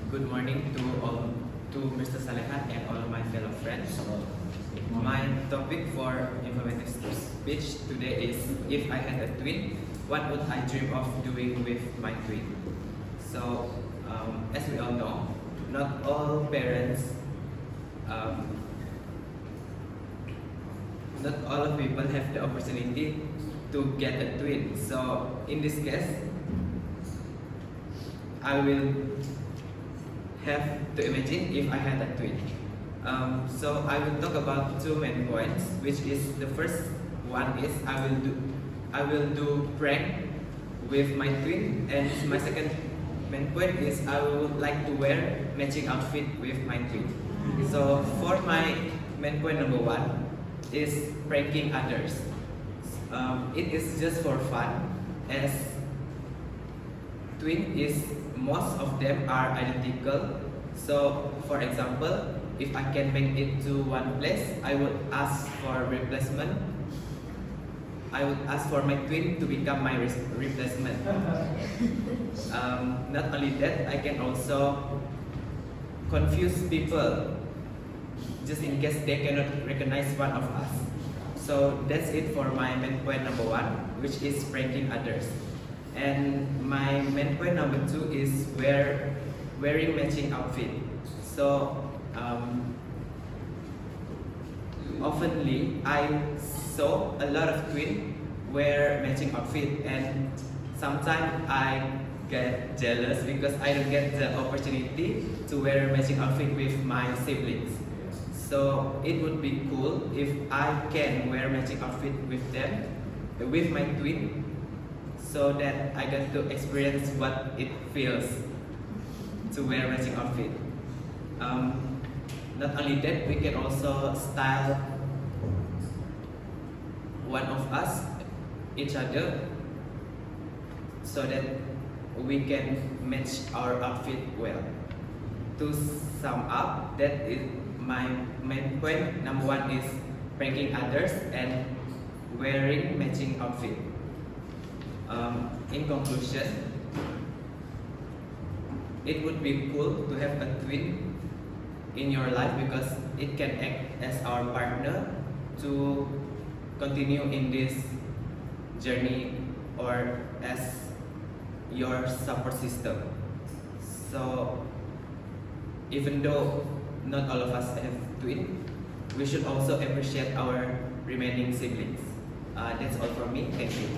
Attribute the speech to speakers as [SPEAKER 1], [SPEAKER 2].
[SPEAKER 1] Good morning to Mr. Salehan and all my fellow friends. My topic for informative speech today is if I had a twin, what would I dream of doing with my twin? So, as we all know, not all parents, not all of people have the opportunity to get a twin. So, in this case, I will have to imagine if I had a twin. So I will talk about two main points, which is the first one is I will do prank with my twin, and my second main point is I would like to wear matching outfit with my twin. So for my main point number one is pranking others. It is just for fun, as twin is most of them are identical. So for example, if I can make it to one place, I would ask for replacement. I would ask for my twin to become my replacement. Not only that, I can also confuse people just in case they cannot recognize one of us. So that's it for my main point number one, which is pranking others. And my main point number two is wearing matching outfit. So oftenly I saw a lot of twins wear matching outfit, and sometimes I get jealous because I don't get the opportunity to wear matching outfit with my siblings. So it would be cool if I can wear matching outfit with them, with my twin, so that I get to experience what it feels to wear matching outfit. Not only that, we can also style one of us, each other, so that we can match our outfit well. To sum up, that is my main point. Number one is pranking others and wearing matching outfit. In conclusion, it would be cool to have a twin in your life because it can act as our partner to continue in this journey, or as your support system. So even though not all of us have twin, we should also appreciate our remaining siblings. That's all from me. Thank you.